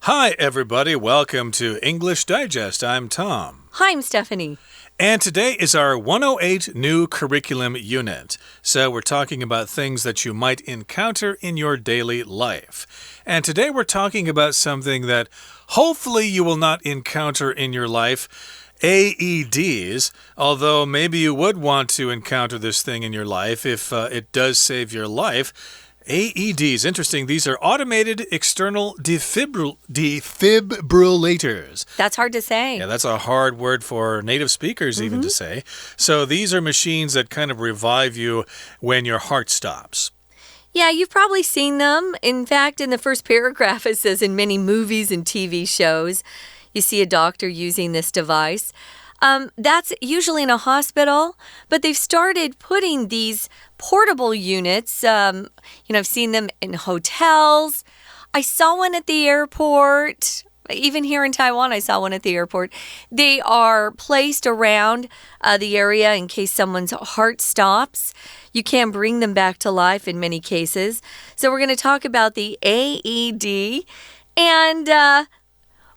Hi, everybody. Welcome to English Digest. I'm Tom. Hi, I'm Stephanie. And today is our 108 new curriculum unit. So we're talking about things that you might encounter in your daily life. And today we're talking about something that hopefully you will not encounter in your life. AEDs, although maybe you would want to encounter this thing in your life if it does save your life. AEDs, interesting. These are automated external defibrillators. That's hard to say. Yeah, that's a hard word for native speakers even to say. So these are machines that kind of revive you when your heart stops. Yeah, you've probably seen them. In fact, in the first paragraph, it says in many movies and TV shows, you see a doctor using this device. That's usually in a hospital, but they've started putting these portable units. I've seen them in hotels. I saw one at the airport. Even here in Taiwan, I saw one at the airport. They are placed around the area in case someone's heart stops. You can bring them back to life in many cases. So we're going to talk about the AED and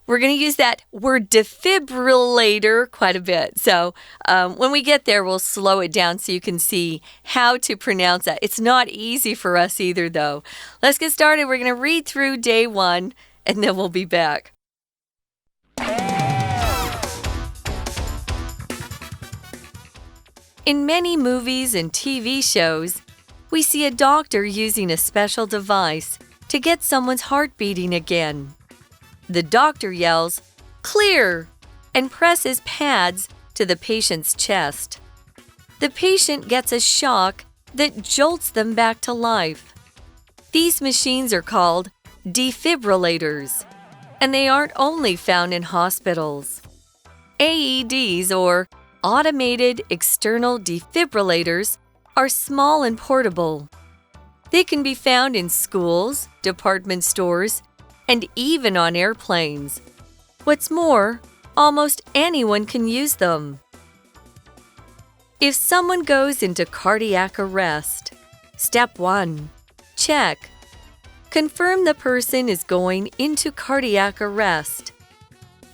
we're going to use that word defibrillator quite a bit. So when we get there, we'll slow it down so you can see how to pronounce that. It's not easy for us either, though. Let's get started. We're going to read through day one, and then we'll be back. In many movies and TV shows, we see a doctor using a special device to get someone's heart beating again. The doctor yells, "Clear!" and presses pads to the patient's chest. The patient gets a shock that jolts them back to life. These machines are called defibrillators, and they aren't only found in hospitals. AEDs, or automated external defibrillators, are small and portable. They can be found in schools, department stores, and even on airplanes. What's more, almost anyone can use them. If someone goes into cardiac arrest, step 1. Check. Confirm the person is going into cardiac arrest.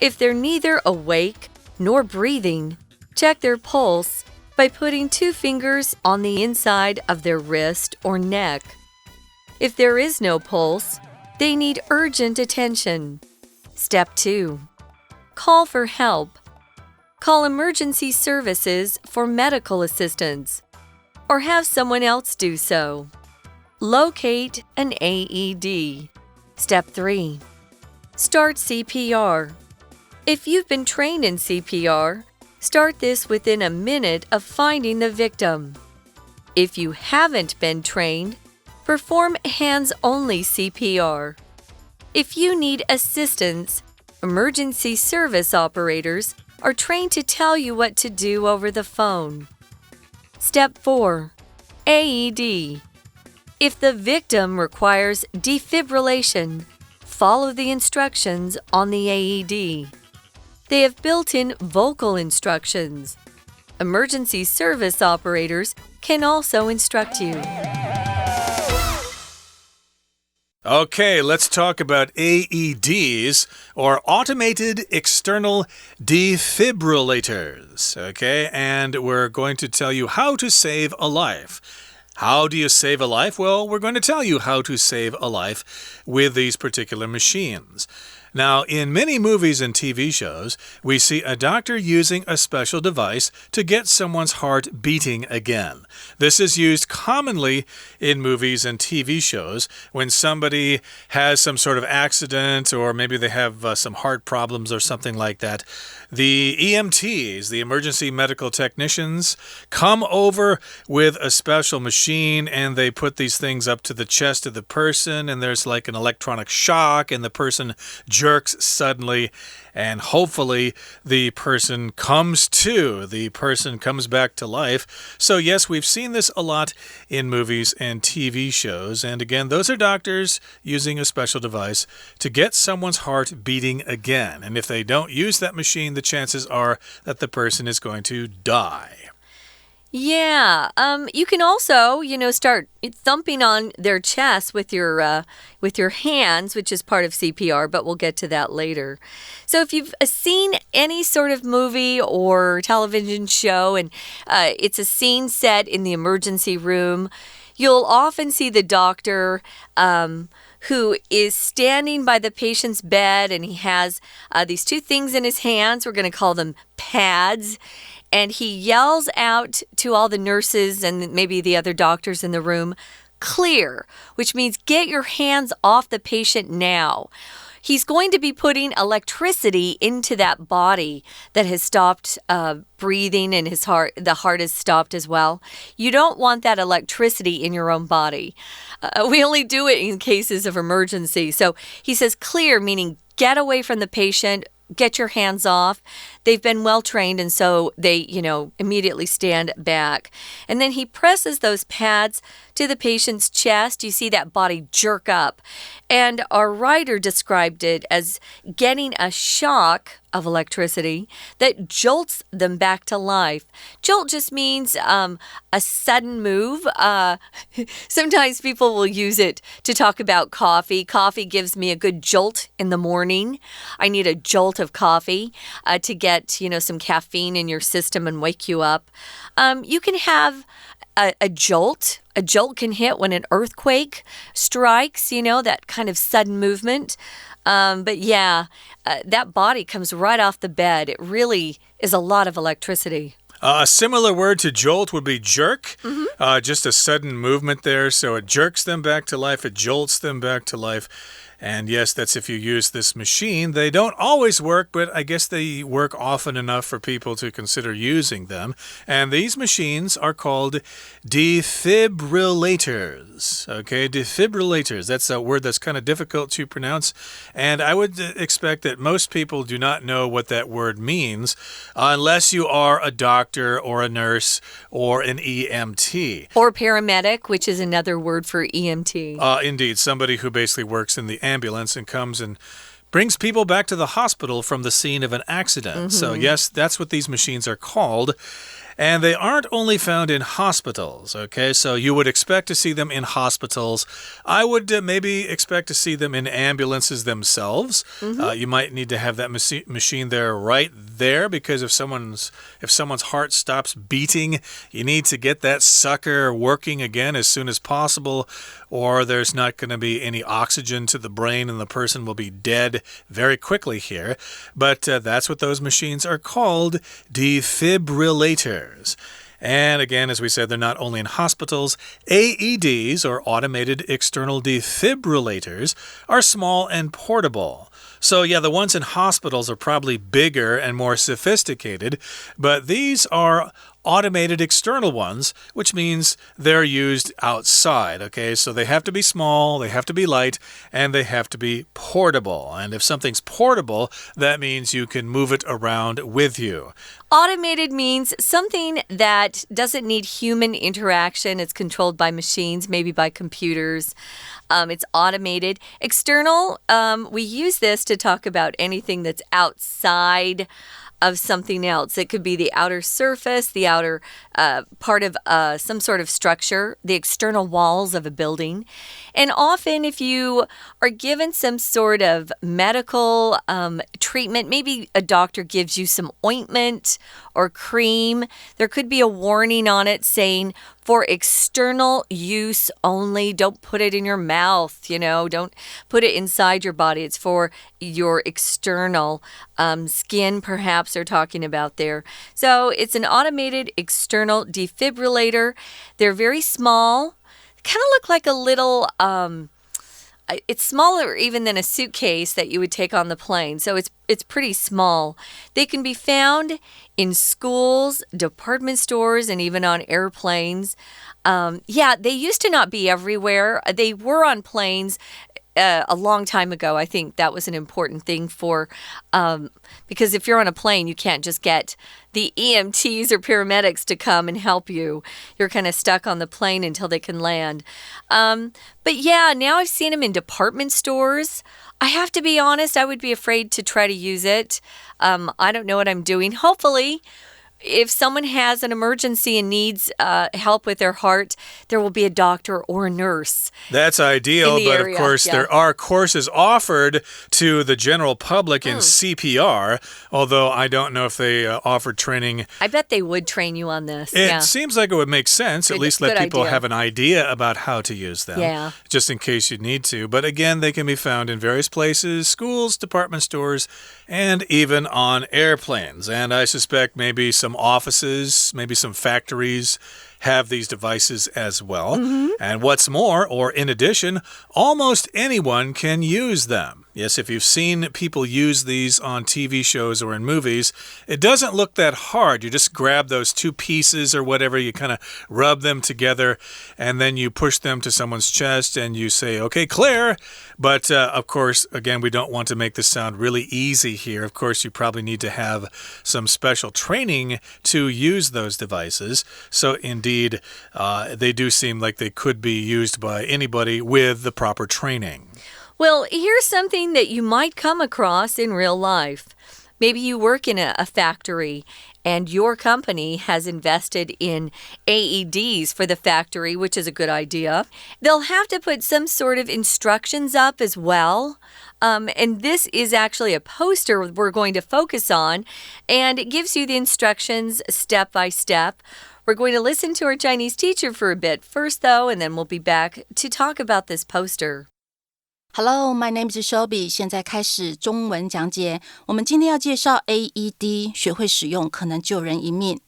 If they're neither awake nor breathing, check their pulse by putting 2 fingers on the inside of their wrist or neck. If there is no pulse, they need urgent attention. Step 2. Call for help. Call emergency services for medical assistance, or have someone else do so. Locate an AED. Step 3. Start CPR. If you've been trained in CPR, start this within a minute of finding the victim. If you haven't been trained, perform hands-only CPR. If you need assistance, emergency service operators are trained to tell you what to do over the phone. Step 4. AED. If the victim requires defibrillation, follow the instructions on the AED. They have built-in vocal instructions. Emergency service operators can also instruct you. Okay, let's talk about AEDs, or automated external defibrillators. Okay, and we're going to tell you how to save a life. How do you save a life? Well, we're going to tell you how to save a life with these particular machines. Now, in many movies and TV shows, we see a doctor using a special device to get someone's heart beating again. This is used commonly in movies and TV shows when somebody has some sort of accident, or maybe they have some heart problems or something like that. The EMTs, the emergency medical technicians, come over with a special machine and they put these things up to the chest of the person, and there's like an electronic shock, and the person jerks suddenly, and hopefully the person comes to, the person comes back to life. So yes, we've seen this a lot in movies and TV shows, and again, those are doctors using a special device to get someone's heart beating again, and if they don't use that machine, the chances are that the person is going to die. Yeah, you can also, start thumping on their chest with your hands, which is part of CPR, but we'll get to that later. So if you've seen any sort of movie or television show and it's a scene set in the emergency room, you'll often see the doctor who is standing by the patient's bed, and he has these two things in his hands. We're going to call them pads. And he yells out to all the nurses and maybe the other doctors in the room, clear, which means get your hands off the patient now. He's going to be putting electricity into that body that has stopped breathing, and the heart has stopped as well. You don't want that electricity in your own body. We only do it in cases of emergency. So he says clear, meaning get away from the patient. Get your hands off. They've been well trained, and so they, immediately stand back. And then he presses those pads to the patient's chest. You see that body jerk up. And our writer described it as getting a shock of electricity that jolts them back to life. Jolt just means a sudden move. Sometimes people will use it to talk about coffee. Coffee gives me a good jolt in the morning. I need a jolt of coffee to get, some caffeine in your system and wake you up. You can have a jolt. A jolt can hit when an earthquake strikes, that kind of sudden movement. But yeah, that body comes right off the bed. It really is a lot of electricity. A similar word to jolt would be jerk. Just a sudden movement there. So it jerks them back to life. It jolts them back to life. And yes, that's if you use this machine. They don't always work, but I guess they work often enough for people to consider using them. And these machines are called defibrillators. Okay, defibrillators. That's a word that's kind of difficult to pronounce. And I would expect that most people do not know what that word means unless you are a doctor or a nurse or an EMT. Or paramedic, which is another word for EMT. Indeed, somebody who basically works in the ambulance and comes and brings people back to the hospital from the scene of an accident. So yes, that's what these machines are called. And they aren't only found in hospitals, okay? So you would expect to see them in hospitals. I would maybe expect to see them in ambulances themselves. You might need to have that machine there right there because if someone's heart stops beating, you need to get that sucker working again as soon as possible, or there's not going to be any oxygen to the brain and the person will be dead very quickly here. But that's what those machines are called, defibrillators. And again, as we said, they're not only in hospitals. AEDs, or automated external defibrillators, are small and portable. So yeah, the ones in hospitals are probably bigger and more sophisticated, but these are automated external ones, which means they're used outside, okay? So they have to be small, they have to be light, and they have to be portable. And if something's portable, that means you can move it around with you. Automated means something that doesn't need human interaction. It's controlled by machines, maybe by computers. It's automated. External, we use this to talk about anything that's outside of something else. It could be the outer surface, the outer part of some sort of structure, the external walls of a building. And often if you are given some sort of medical treatment, maybe a doctor gives you some ointment or cream, there could be a warning on it saying, for external use only. Don't put it in your mouth, don't put it inside your body. It's for your external skin, perhaps they're talking about there. So it's an automated external defibrillator. They're very small, kind of look like a little it's smaller even than a suitcase that you would take on the plane. So it's pretty small. They can be found in schools, department stores, and even on airplanes. Yeah, they used to not be everywhere. They were on planes a long time ago. I think that was an important thing because if you're on a plane, you can't just get the EMTs or paramedics to come and help you. You're kind of stuck on the plane until they can land. But yeah, now I've seen them in department stores. I have to be honest, I would be afraid to try to use it. I don't know what I'm doing. Hopefully, if someone has an emergency and needs help with their heart, there will be a doctor or a nurse. That's ideal, but area. Of course, there are courses offered to the general public in CPR, although I don't know if they offer training. I bet they would train you on this. It seems like it would make sense. At least let people have an idea about how to use them, just in case you need to. But again, they can be found in various places, schools, department stores, and even on airplanes. And I suspect maybe some offices, maybe some factories have these devices as well. And what's more, or in addition, almost anyone can use them. Yes, if you've seen people use these on TV shows or in movies, it doesn't look that hard. You just grab those two pieces or whatever, you kind of rub them together, and then you push them to someone's chest and you say, okay, clear. But of course, again, we don't want to make this sound really easy here. Of course, you probably need to have some special training to use those devices. So indeed, they do seem like they could be used by anybody with the proper training. Well, here's something that you might come across in real life. Maybe you work in a factory and your company has invested in AEDs for the factory, which is a good idea. They'll have to put some sort of instructions up as well. And this is actually a poster we're going to focus on, and it gives you the instructions step by step. We're going to listen to our Chinese teacher for a bit first, though, and then we'll be back to talk about this poster.Hello, my name is Shelby. 现在开始中文讲解。我们今天要介绍 AED， 学会使用可能救人一命。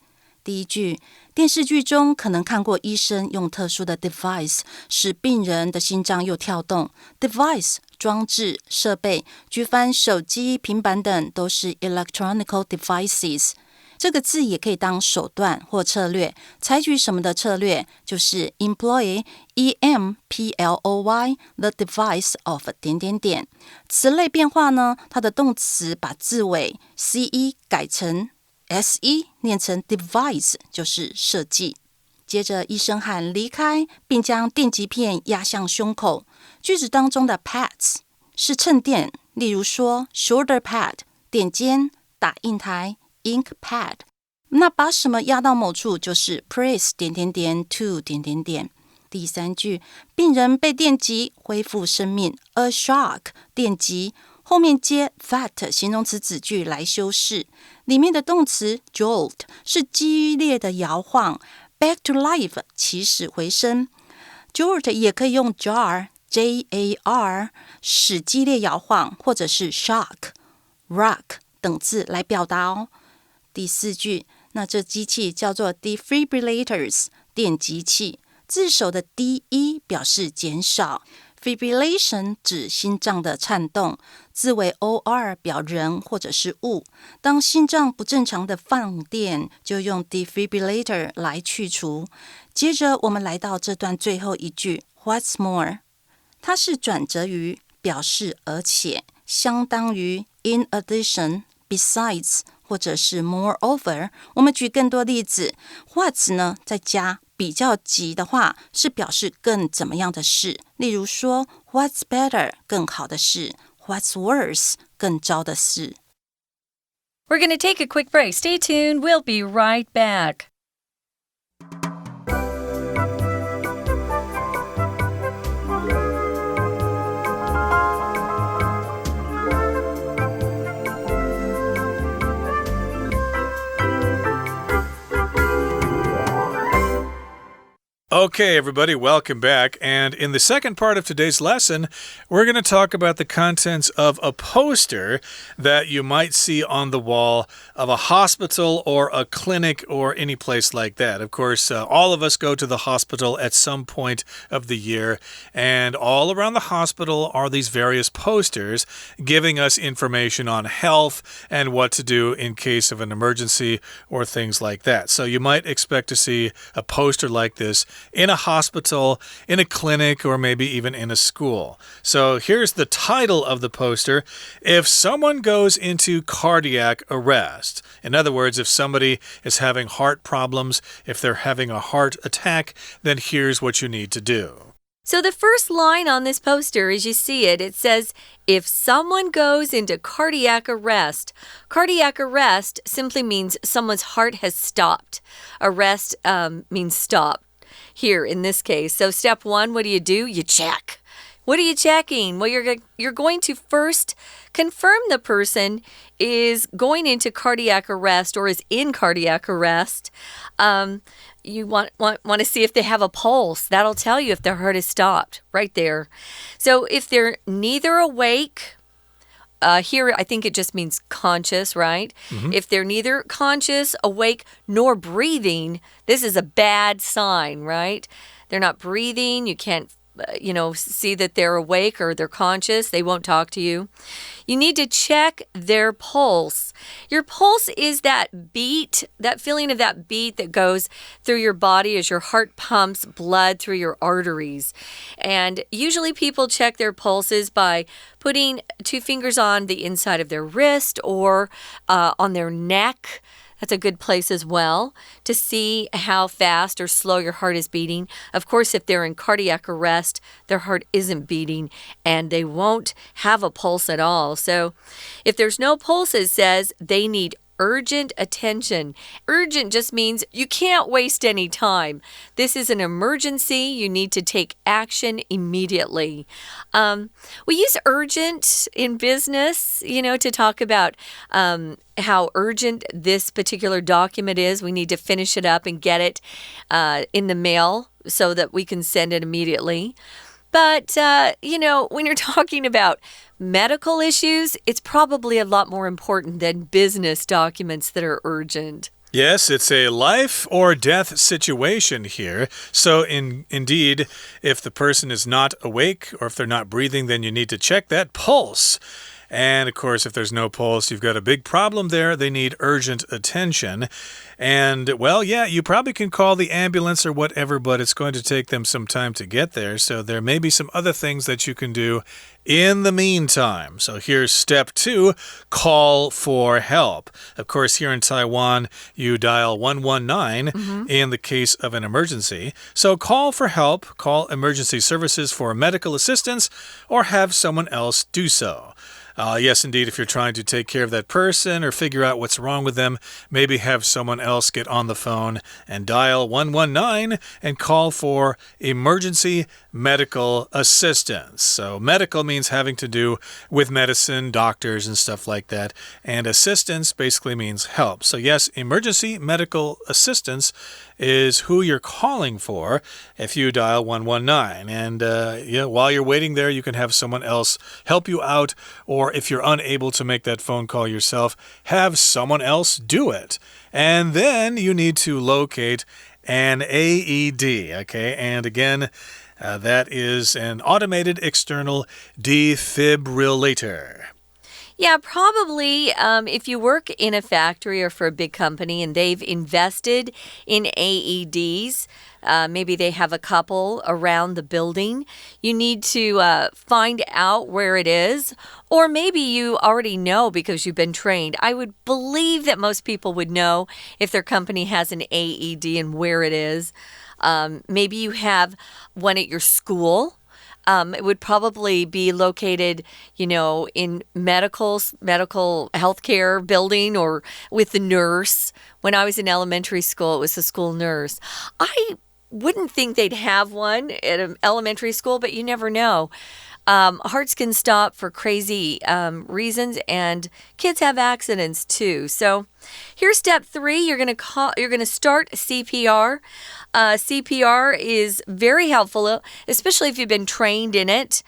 第一句，电视剧中可能看过医生用特殊的 device 使病人的心脏又跳动。device 装置、设备，举凡手机、平板等都是 electronic devices。这个字也可以当手段或策略，采取什么的策略？就是 employ employ the device of 点点点。词类变化呢，它的动词把字尾 ce 改成 se， 念成 device， 就是设计。接着医生喊离开，并将电极片压向胸口。句子当中的 pads 是衬垫，例如说 shoulder pad 点肩、打印台ink pad， 那把什么压到某处就是 press 点点点 to 点点点。第三句，病人被电击恢复生命 a shock 电击，后面接 that 形容词子句来修饰，里面的动词 jolt 是激烈的摇晃， back to life 起死回生。 jolt 也可以用 jar jar 使激烈摇晃，或者是 shock rock 等字来表达哦。第四句，那这机器叫做 defibrillators 电击器，字首的 de 表示减少， fibrillation 指心脏的颤动，字尾 or 表人或者是物。当心脏不正常的放电，就用 defibrillator 来去除。接着我们来到这段最后一句 What's more， 它是转折语，表示而且，相当于 in addition besides 或者是 moreover。 我们举更多例子， What's 呢再加比较级的话，是表示更怎么样的事，例如说 What's better 更好的事， What's worse 更糟的事。 We're going to take a quick break. Stay tuned. We'll be right back. Okay, everybody, welcome back. And in the second part of today's lesson, we're going to talk about the contents of a poster that you might see on the wall of a hospital or a clinic or any place like that. Of course, all of us go to the hospital at some point of the year, and all around the hospital are these various posters giving us information on health and what to do in case of an emergency or things like that. So you might expect to see a poster like this in a hospital, in a clinic, or maybe even in a school. So here's the title of the poster: If someone goes into cardiac arrest. In other words, if somebody is having heart problems, if they're having a heart attack, then here's what you need to do. So the first line on this poster, as you see it, it says, if someone goes into cardiac arrest. Cardiac arrest simply means someone's heart has stopped. Arrest means stop here in this case. So step one, what do? You check. What are you checking? Well, you're going to first confirm the person is going into cardiac arrest or is in cardiac arrest. You want to see if they have a pulse. That'll tell you if their heart is stopped right there. So if they're neither awake, here I think it just means conscious, right? If they're neither conscious, awake, nor breathing, this is a bad sign, right? They're not breathing. You can't see that they're awake or they're conscious. They won't talk to you. You need to check their pulse. Your pulse is that beat, that feeling of that beat that goes through your body as your heart pumps blood through your arteries. And usually people check their pulses by putting 2 fingers on the inside of their wrist or on their neck. That's a good place as well to see how fast or slow your heart is beating. Of course, if they're in cardiac arrest, their heart isn't beating and they won't have a pulse at all. So if there's no pulse, it says they need urgent attention. Urgent just means you can't waste any time. This is an emergency. You need to take action immediately. We use urgent in business, to talk about how urgent this particular document is. We need to finish it up and get it in the mail so that we can send it immediately. But, when you're talking about medical issues, it's probably a lot more important than business documents that are urgent. Yes, it's a life or death situation here. So indeed, if the person is not awake or if they're not breathing, then you need to check that pulse. And, of course, if there's no pulse, you've got a big problem there. They need urgent attention. And, well, yeah, you probably can call the ambulance or whatever, but it's going to take them some time to get there. So there may be some other things that you can do in the meantime. So here's step 2, call for help. Of course, here in Taiwan, you dial 119 in the case of an emergency. So call for help, call emergency services for medical assistance, or have someone else do so. Yes, indeed, if you're trying to take care of that person or figure out what's wrong with them, maybe have someone else get on the phone and dial 119 and call for emergency medical assistance. So medical means having to do with medicine, doctors, and stuff like that. And assistance basically means help. So yes, emergency medical assistance is who you're calling for if you dial 119. And while you're waiting there, you can have someone else help you out, or if you're unable to make that phone call yourself, have someone else do it. And then you need to locate an AED, okay? And again, that is an automated external defibrillator. Yeah, probably if you work in a factory or for a big company and they've invested in AEDs, maybe they have a couple around the building, you need to find out where it is. Or maybe you already know because you've been trained. I would believe that most people would know if their company has an AED and where it is. Maybe you have one at your school. It would probably be located, in medical healthcare building or with the nurse. When I was in elementary school, it was the school nurse. I wouldn't think they'd have one at an elementary school, but you never know. Hearts can stop for crazy reasons, and kids have accidents too. So here's step 3. You're going to start CPR. CPR is very helpful, especially if you've been trained in it.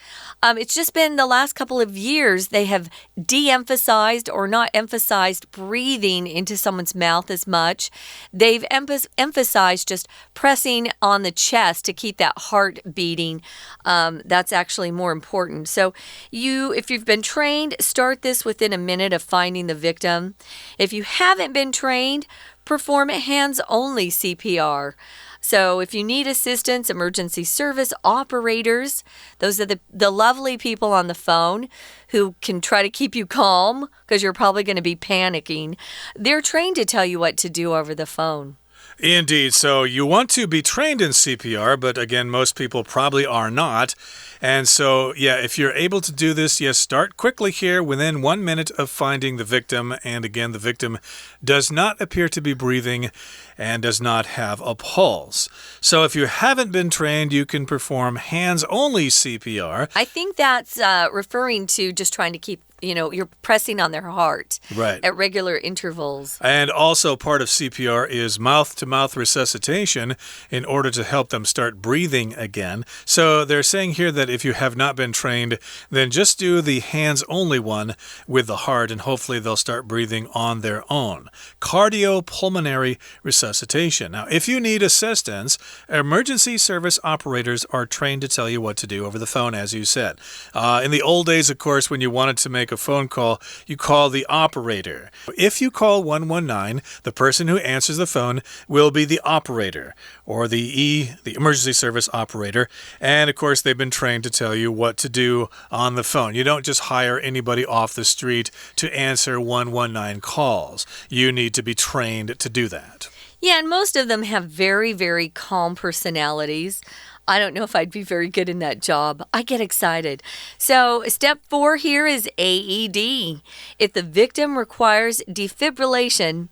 It's just been the last couple of years they have de-emphasized or not emphasized breathing into someone's mouth as much. They've emphasized just pressing on the chest to keep that heart beating. That's actually more important. So if you've been trained, start this within a minute of finding the victim. If you haven't been trained, perform hands-only CPR. So if you need assistance, emergency service operators, those are the lovely people on the phone who can try to keep you calm because you're probably going to be panicking. They're trained to tell you what to do over the phone. Indeed. So you want to be trained in CPR, but again, most people probably are not. And so, yeah, if you're able to do this, yes, start quickly here within 1 minute of finding the victim. And again, the victim does not appear to be breathing and does not have a pulse. So if you haven't been trained, you can perform hands-only CPR. I think that's referring to just trying to keep, you're pressing on their heart at regular intervals. And also part of CPR is mouth-to-mouth resuscitation in order to help them start breathing again. So they're saying here that if you have not been trained, then just do the hands-only one with the heart, and hopefully they'll start breathing on their own. Cardiopulmonary resuscitation. Now, if you need assistance, emergency service operators are trained to tell you what to do over the phone, as you said. In the old days, of course, when you wanted to make a phone call, you call the operator. If you call 119, the person who answers the phone will be the operator, or the emergency service operator. And of course, they've been trained to tell you what to do on the phone. You don't just hire anybody off the street to answer 119 calls. You need to be trained to do that. Yeah, and most of them have very, very calm personalities. I don't know if I'd be very good in that job. I get excited. So step 4 here is AED. If the victim requires defibrillation,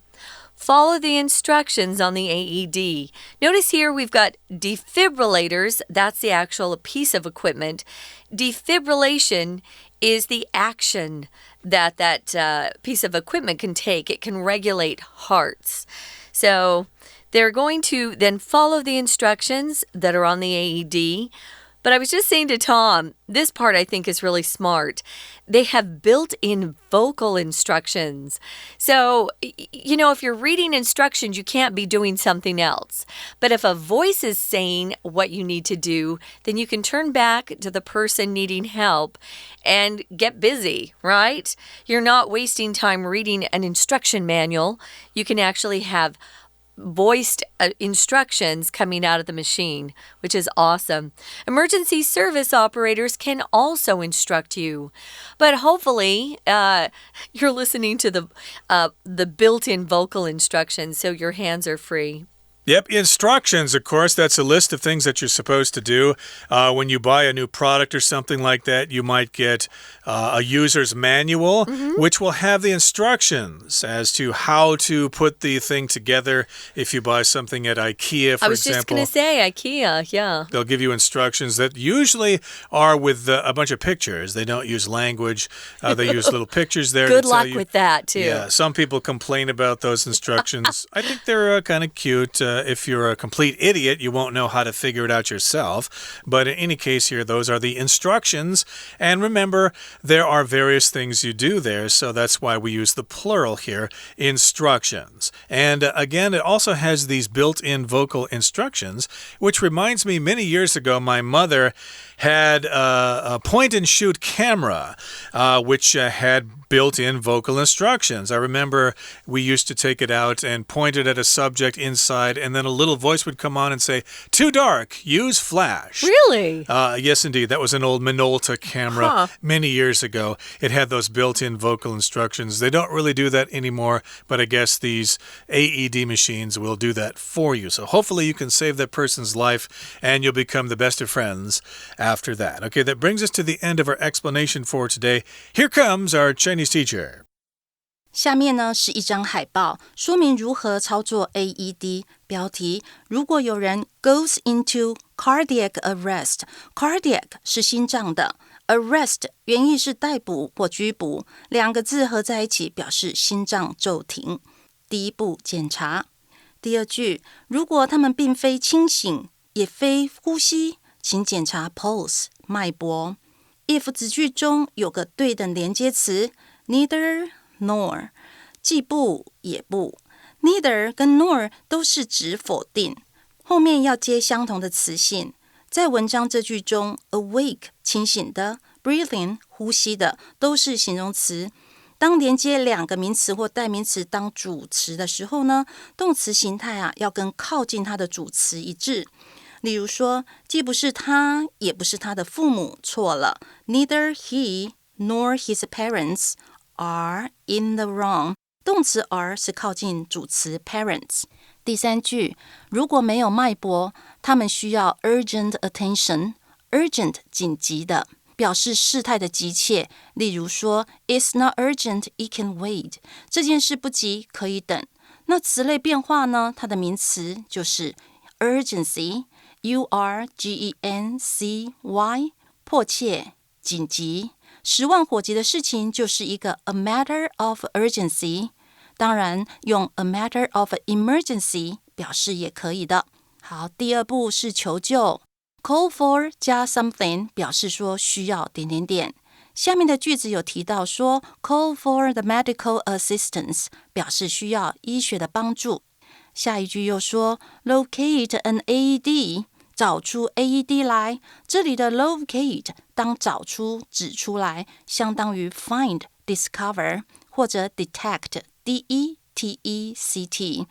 follow the instructions on the AED. Notice here we've got defibrillators. That's the actual piece of equipment. Defibrillation is the action that piece of equipment can take. It can regulate hearts. So they're going to then follow the instructions that are on the AED. But I was just saying to Tom, this part I think is really smart. They have built-in vocal instructions. So, if you're reading instructions, you can't be doing something else. But if a voice is saying what you need to do, then you can turn back to the person needing help and get busy, right? You're not wasting time reading an instruction manual. You can actually have voiced instructions coming out of the machine, which is awesome. Emergency service operators can also instruct you, but hopefully you're listening to the built-in vocal instructions, so your hands are free. Yep, instructions, of course, that's a list of things that you're supposed to do. When you buy a new product or something like that, you might get a user's manual, which will have the instructions as to how to put the thing together. If you buy something at IKEA, for example. I was just going to say IKEA, yeah. They'll give you instructions that usually are with a bunch of pictures. They don't use language. They use little pictures there. Good luck with that, too. Yeah, some people complain about those instructions. I think they're kind of cute. If you're a complete idiot, you won't know how to figure it out yourself. But in any case here, those are the instructions. And remember, there are various things you do there, so that's why we use the plural here, instructions. And again, it also has these built-in vocal instructions, which reminds me, many years ago, my mother had a point-and-shoot camera, which had built-in vocal instructions. I remember we used to take it out and point it at a subject inside, and then a little voice would come on and say, "Too dark, use flash." Really? Yes, indeed. That was an old Minolta camera many years ago. It had those built-in vocal instructions. They don't really do that anymore, but I guess these AED machines will do that for you. So hopefully you can save that person's life, and you'll become the best of friends after that. Okay, that brings us to the end of our explanation for today. Here comes our Chinese teacher. 下面呢是一张海报，说明如何操作 AED。标题：如果有人 goes into cardiac arrest， cardiac 是心脏的 ，arrest 原意是逮捕或拘捕，两个字合在一起表示心脏骤停。第一步检查。第二句：如果他们并非清醒，也非呼吸，请检查 pulse 脉搏。if 子句中有个对等连接词 neither nor， 既不也不。neither 跟 nor 都是指否定，后面要接相同的词性。在文章这句中 awake 清醒的 breathing 呼吸的都是形容词。当连接两个名词或代名词当主词的时候呢，动词形态要跟靠近它的主词一致。例如说，既不是他，也不是他的父母，错了。Neither he nor his parents are in the wrong。动词 are 是靠近主词 parents。第三句，如果没有脉搏，他们需要 urgent attention。urgent 紧急的，表示事态的急切。例如说 It's not urgent, it can wait。这件事不急，可以等。那词类变化呢？它的名词就是 urgency，urgency，迫切、紧急。10万火急的事情就是一个 a matter of urgency。当然，用 a matter of emergency 表示也可以的。好，第二步是求救 ，call for 加 something 表示说需要……下面的句子有提到说 call for the medical assistance 表示需要医学的帮助。下一句又说 locate an AED 找出 AED 来。这里的 locate 当找出指出来，相当于 find discover 或者 detect DETECT。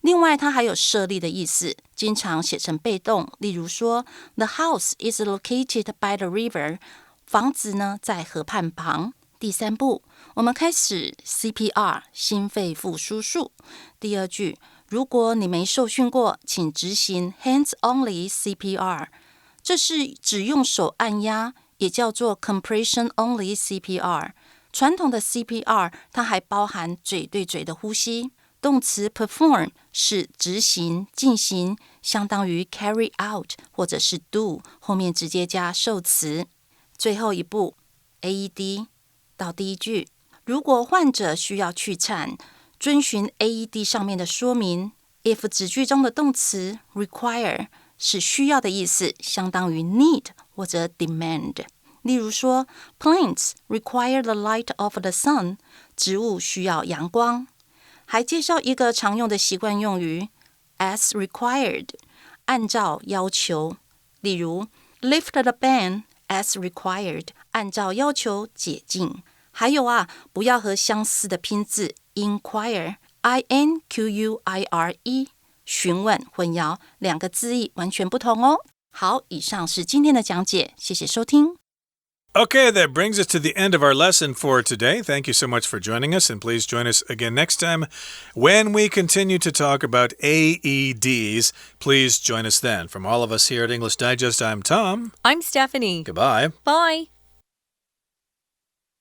另外它还有设立的意思，经常写成被动。例如说 The house is located by the river。房子呢在河畔旁。第三步，我们开始 CPR 心肺复苏术。第二句，如果你没受训过，请执行 hands-only CPR。这是只用手按压，也叫做 compression-only CPR。传统的 CPR 它还包含嘴对嘴的呼吸。动词 perform 是执行、进行，相当于 carry out 或者是 do， 后面直接加受词。最后一步 AED 到第一句，如果患者需要去颤，遵循 AED 上面的说明。if 子句中的动词 require 是需要的意思，相当于 need 或者 demand。例如说 plants require the light of the sun， 植物需要阳光。还介绍一个常用的习惯用语 as required， 按照要求。例如 lift the ban as required， 按照要求解禁。还有不要和相似的拼字 inquire INQUIRE 询问混淆，两个字义完全不同哦。好，以上是今天的讲解，谢谢收听。Okay, that brings us to the end of our lesson for today. Thank you so much for joining us, and please join us again next time when we continue to talk about AEDs. Please join us then. From all of us here at English Digest, I'm Tom. I'm Stephanie. Goodbye. Bye.